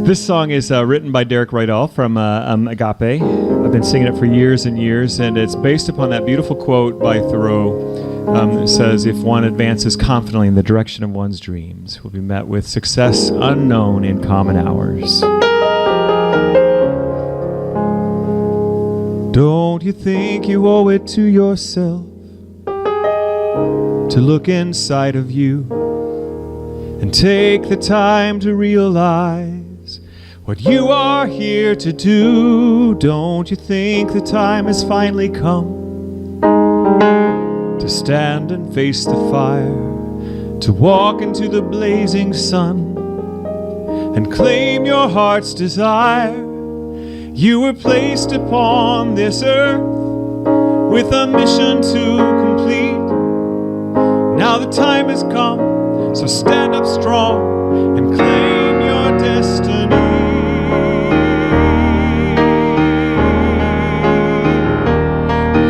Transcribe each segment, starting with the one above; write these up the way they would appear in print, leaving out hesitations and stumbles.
This song is written by Derek Rydall from Agape. I've been singing it for years and years, and it's based upon that beautiful quote by Thoreau. It says, if one advances confidently in the direction of one's dreams, will be met with success unknown in common hours. Don't you think you owe it to yourself to look inside of you and take the time to realize what you are here to do? Don't you think the time has finally come to stand and face the fire, to walk into the blazing sun and claim your heart's desire? You were placed upon this earth with a mission to complete. Now the time has come, so stand up strong and claim your destiny.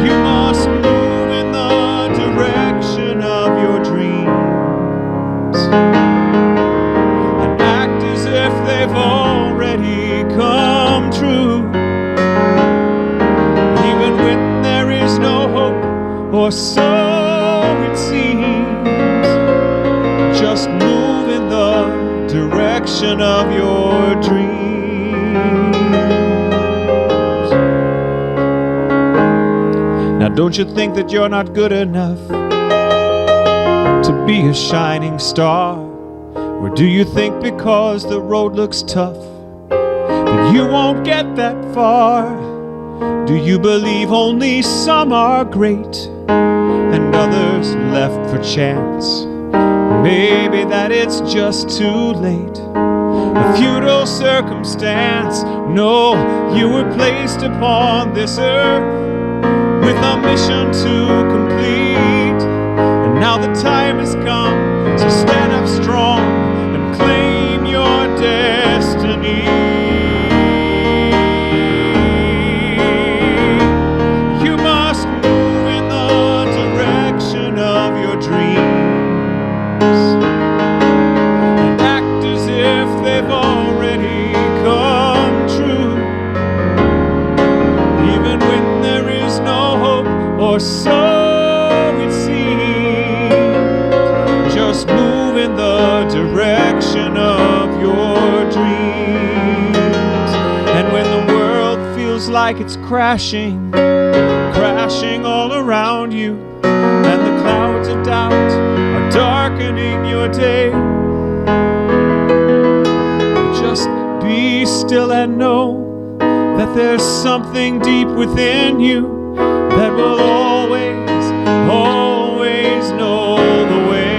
You must move in the direction of your dreams and act as if they've already come true. Even when there is no hope, or so it seems, just move in the direction of your dreams. Now don't you think that you're not good enough to be a shining star? Or do you think because the road looks tough that you won't get that far? Do you believe only some are great and others left for chance? Maybe that it's just too late, a futile circumstance. No, you were placed upon this earth with a mission to complete. And now the time has come, so stand up strong and claim your destiny. Or so it seems, just move in the direction of your dreams. And when the world feels like it's crashing all around you, and the clouds of doubt are darkening your day, just be still and know that there's something deep within you that will always, always know the way.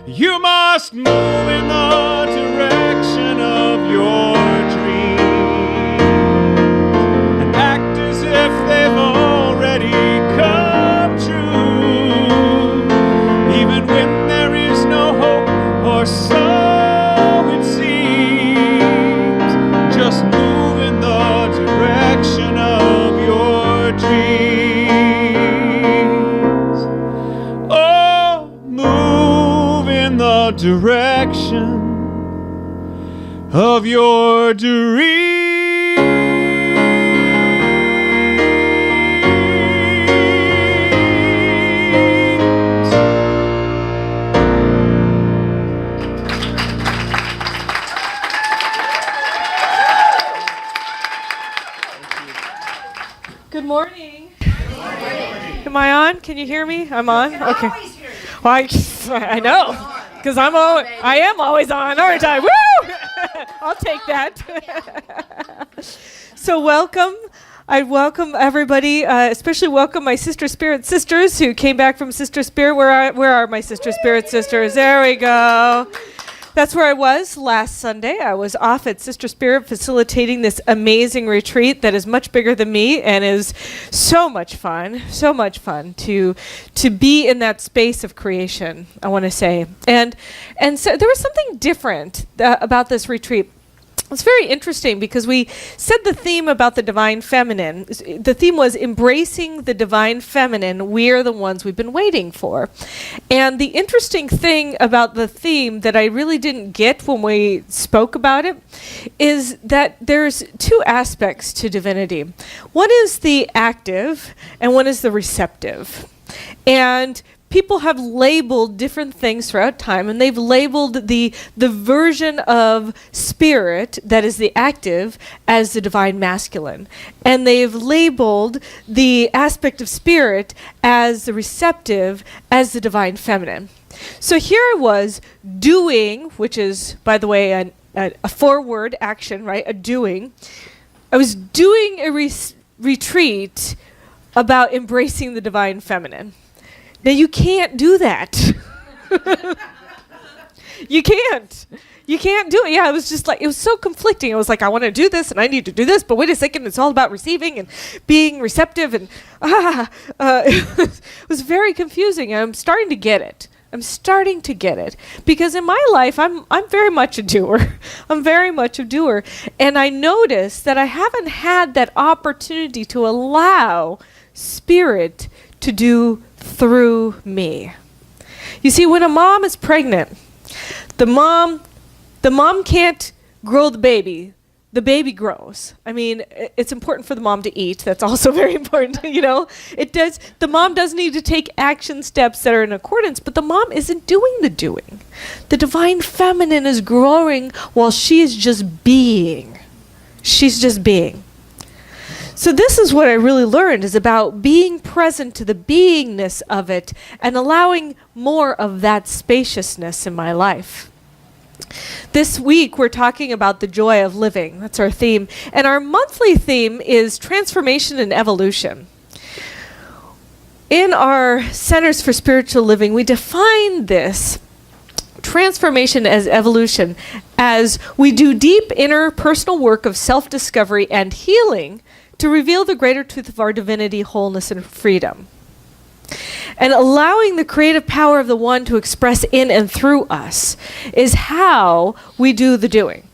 You must move in the direction of your dreams and act as if they've already come true. Even when there is no hope, or so it seems, just move direction of your dreams. Oh, move in the direction of your dreams. Good morning. Am I on? Can you hear me? I'm on? Okay. Well, I know, because I am always on, aren't I? Woo! I'll take that. So welcome. I welcome everybody, especially welcome my Sister Spirit sisters who came back from Sister Spirit. Where are my Sister Spirit sisters? There we go. That's where I was last Sunday. I was off at Sister Spirit facilitating this amazing retreat that is much bigger than me and is so much fun to be in that space of creation, I want to say. And so there was something different about this retreat. It's very interesting because we said the theme about the divine feminine. The theme was embracing the divine feminine. We're the ones we've been waiting for. And the interesting thing about the theme that I really didn't get when we spoke about it is that there's two aspects to divinity. One is the active and one is the receptive. And people have labeled different things throughout time, and they've labeled the version of spirit that is the active as the divine masculine. And they've labeled the aspect of spirit as the receptive as the divine feminine. So here I was doing, which is, by the way, a forward action, right? A doing. I was doing a retreat about embracing the divine feminine. Now, you can't do that. You can't. You can't do it. Yeah, it was just like, it was so conflicting. I was like, I want to do this and I need to do this, but wait a second, it's all about receiving and being receptive. And it was very confusing. I'm starting to get it. Because in my life, I'm very much a doer. I'm very much a doer. And I noticed that I haven't had that opportunity to allow spirit to do through me. You see, when a mom is pregnant, the mom can't grow the baby. The baby grows. I mean, it's important for the mom to eat. That's also very important, you know. It does. The mom does need to take action steps that are in accordance, but the mom isn't doing the doing. The divine feminine is growing while she is just being. She's just being. So this is what I really learned, is about being present to the beingness of it and allowing more of that spaciousness in my life. This week, we're talking about the joy of living. That's our theme. And our monthly theme is transformation and evolution. In our Centers for Spiritual Living, we define this transformation as evolution, as we do deep inner personal work of self-discovery and healing to reveal the greater truth of our divinity, wholeness, and freedom. And allowing the creative power of the one to express in and through us is how we do the doing.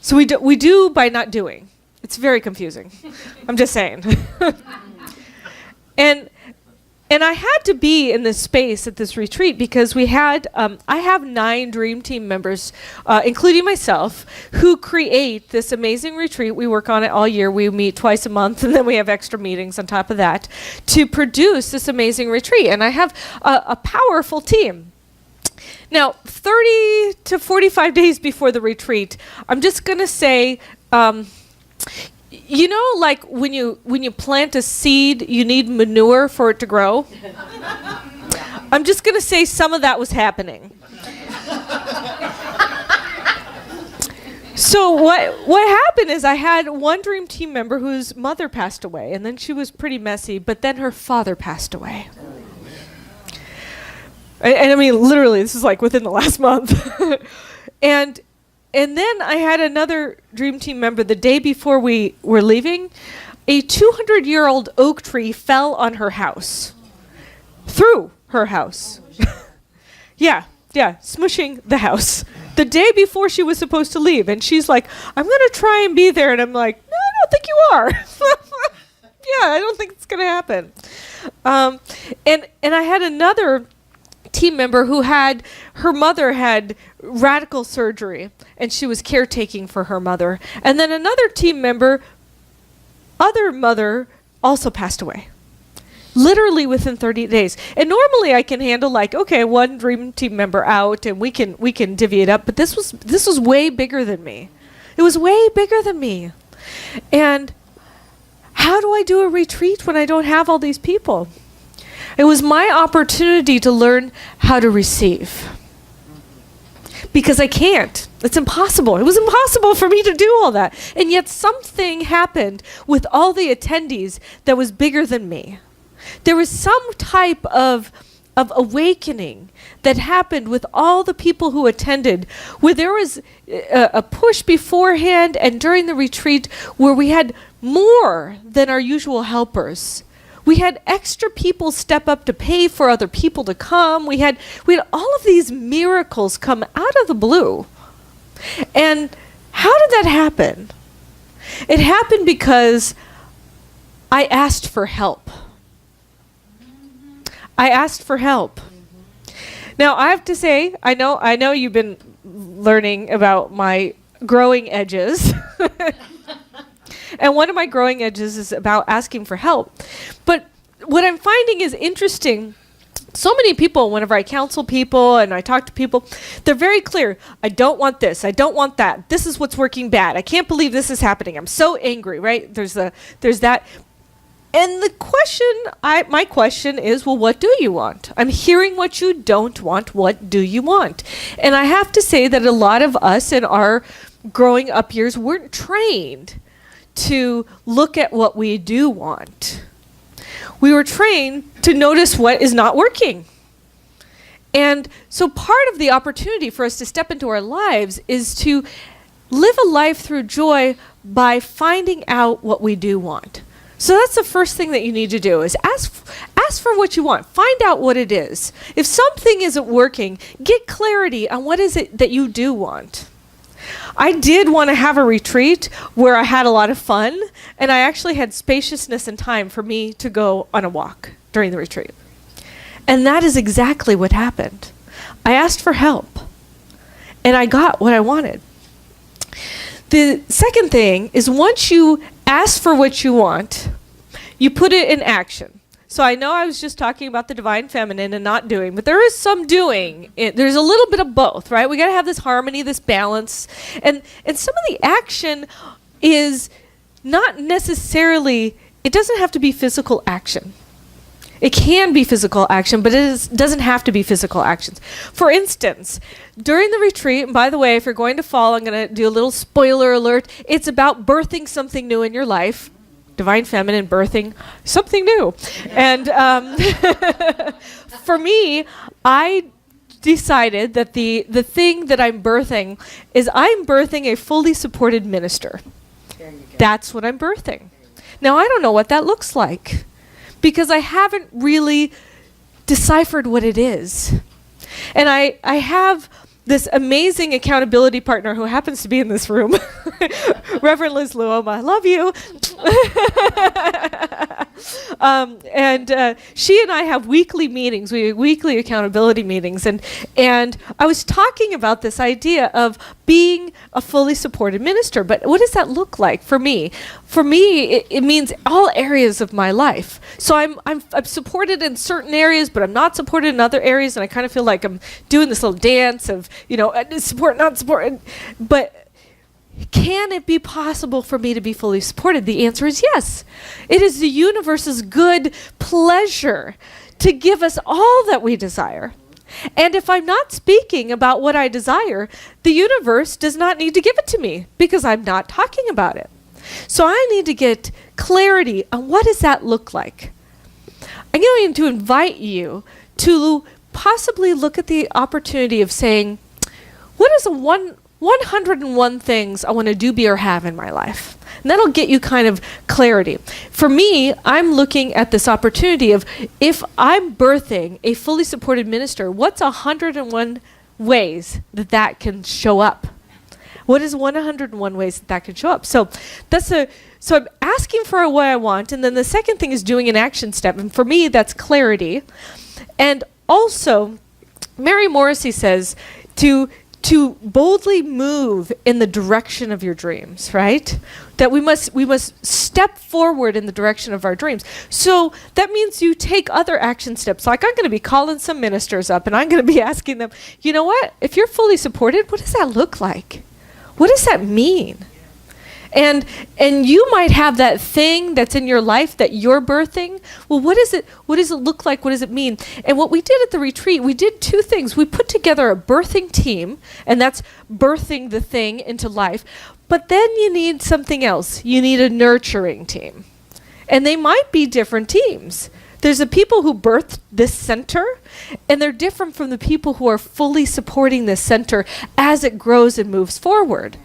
So we do by not doing. It's very confusing. I'm just saying. And I had to be in this space at this retreat because we had, I have 9 Dream Team members, including myself, who create this amazing retreat. We work on it all year. We meet twice a month, and then we have extra meetings on top of that to produce this amazing retreat. And I have a powerful team. Now, 30 to 45 days before the retreat, I'm just going to say, you know, like when you plant a seed, you need manure for it to grow? I'm just going to say some of that was happening. So what happened is I had one Dream Team member whose mother passed away, and then she was pretty messy, but then her father passed away. And I mean, literally, this is like within the last month. And then I had another Dream Team member the day before we were leaving. A 200-year-old oak tree fell on her house. Through her house. Yeah, smushing the house. The day before she was supposed to leave. And she's like, I'm going to try and be there. And I'm like, no, I don't think you are. Yeah, I don't think it's going to happen. And I had another team member who had, her mother had radical surgery and she was caretaking for her mother. And then another team member, other mother, also passed away. Literally within 30 days. And normally I can handle like, okay, one Dream Team member out and we can divvy it up. But this was way bigger than me. It was way bigger than me. And how do I do a retreat when I don't have all these people? It was my opportunity to learn how to receive. Because I can't. It's impossible. It was impossible for me to do all that. And yet something happened with all the attendees that was bigger than me. There was some type of awakening that happened with all the people who attended, where there was a push beforehand and during the retreat where we had more than our usual helpers. We had extra people step up to pay for other people to come. We had all of these miracles come out of the blue. And How did that happen? It happened because I asked for help. I asked for help. Now, I have to say, I know you've been learning about my growing edges. And one of my growing edges is about asking for help. But what I'm finding is interesting. So many people, whenever I counsel people and I talk to people, they're very clear. I don't want this. I don't want that. This is what's working bad. I can't believe this is happening. I'm so angry, right? There's that. And my question is, well, what do you want? I'm hearing what you don't want. What do you want? And I have to say that a lot of us in our growing up years weren't trained to look at what we do want. We were trained to notice what is not working. And so part of the opportunity for us to step into our lives is to live a life through joy by finding out what we do want. So that's the first thing that you need to do is ask for what you want. Find out what it is. If something isn't working, get clarity on what is it that you do want. I did want to have a retreat where I had a lot of fun, and I actually had spaciousness and time for me to go on a walk during the retreat. And that is exactly what happened. I asked for help, and I got what I wanted. The second thing is once you ask for what you want, you put it in action. So I know I was just talking about the divine feminine and not doing, but there is some doing. There's a little bit of both, right? We got to have this harmony, this balance. And some of the action is not necessarily, it doesn't have to be physical action. It can be physical action, but doesn't have to be physical actions. For instance, during the retreat, and by the way, if you're going to fall, I'm going to do a little spoiler alert. It's about birthing something new in your life. Divine feminine, birthing something new. And for me, I decided that the thing that I'm birthing is I'm birthing a fully supported minister. That's what I'm birthing. Now, I don't know what that looks like because I haven't really deciphered what it is. And I have this amazing accountability partner who happens to be in this room, Reverend Liz Luoma. I love you. She and I have weekly meetings. We have weekly accountability meetings. And I was talking about this idea of being a fully supported minister. But what does that look like for me? For me, it means all areas of my life. So I'm supported in certain areas, but I'm not supported in other areas. And I kind of feel like I'm doing this little dance of, support, not support. But can it be possible for me to be fully supported? The answer is yes. It is the universe's good pleasure to give us all that we desire. And if I'm not speaking about what I desire, the universe does not need to give it to me because I'm not talking about it. So I need to get clarity on what does that look like. I'm going to invite you to possibly look at the opportunity of saying, what is 101 things I want to do, be, or have in my life? And that'll get you kind of clarity. For me, I'm looking at this opportunity of if I'm birthing a fully supported minister, what's 101 ways that can show up? What is 101 ways that can show up? So I'm asking for what I want, and then the second thing is doing an action step. And for me, that's clarity. And also, Mary Morrissey says to boldly move in the direction of your dreams, right? That we must step forward in the direction of our dreams. So that means you take other action steps. Like I'm going to be calling some ministers up and I'm going to be asking them, you know what? If you're fully supported, what does that look like? What does that mean? And you might have that thing that's in your life that you're birthing. Well, what does it look like? What does it mean? And what we did at the retreat, we did two things. We put together a birthing team, and that's birthing the thing into life. But then you need something else. You need a nurturing team. And they might be different teams. There's the people who birthed this center, and they're different from the people who are fully supporting this center as it grows and moves forward.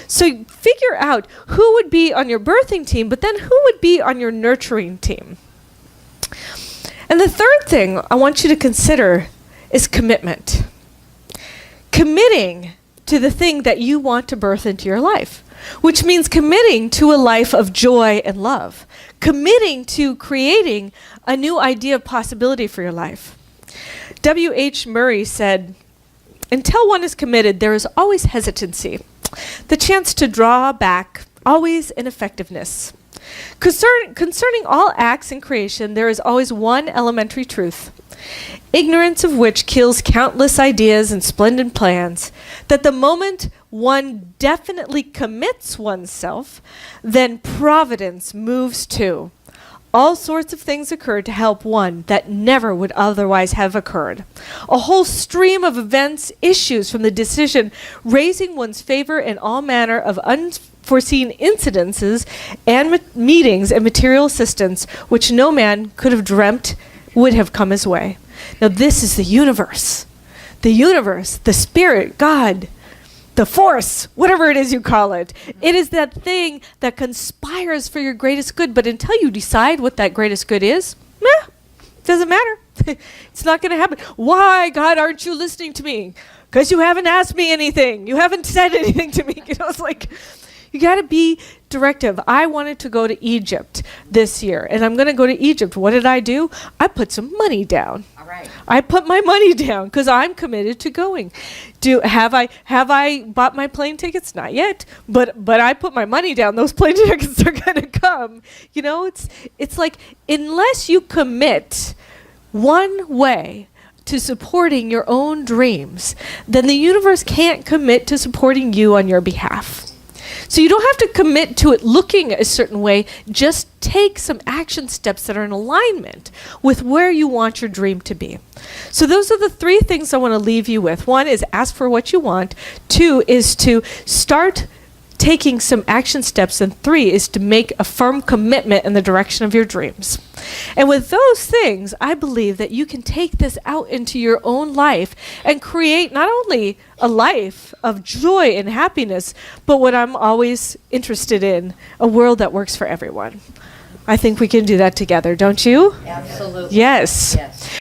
So figure out who would be on your birthing team, but then who would be on your nurturing team. And the third thing I want you to consider is commitment. Committing to the thing that you want to birth into your life, which means committing to a life of joy and love, committing to creating a new idea of possibility for your life. W.H. Murray said, "Until one is committed, there is always hesitancy, the chance to draw back, always ineffectiveness. Concerning all acts in creation, there is always one elementary truth, ignorance of which kills countless ideas and splendid plans, that the moment one definitely commits oneself, then providence moves too. All sorts of things occur to help one that never would otherwise have occurred. A whole stream of events issues from the decision, raising one's favor in all manner of unforeseen incidences and meetings and material assistance, which no man could have dreamt would have come his way." Now this is the universe. The universe, the spirit, God, the force, whatever it is you call it. It is that thing that conspires for your greatest good. But until you decide what that greatest good is, doesn't matter. It's not going to happen. Why, God, aren't you listening to me? Because you haven't asked me anything. You haven't said anything to me. You know, it's like, you got to be directive. I wanted to go to Egypt this year, and I'm going to go to Egypt. What did I do? I put some money down. Right. I put my money down because I'm committed to going. Have I bought my plane tickets? Not yet, but I put my money down. Those plane tickets are going to come. You know, it's like, unless you commit one way to supporting your own dreams, then the universe can't commit to supporting you on your behalf. So you don't have to commit to it looking a certain way. Just take some action steps that are in alignment with where you want your dream to be. So those are the three things I want to leave you with. One is ask for what you want. Two is to start taking some action steps. And three is to make a firm commitment in the direction of your dreams. And with those things, I believe that you can take this out into your own life and create not only a life of joy and happiness, but what I'm always interested in, a world that works for everyone. I think we can do that together, don't you? Absolutely. Yes. Yes.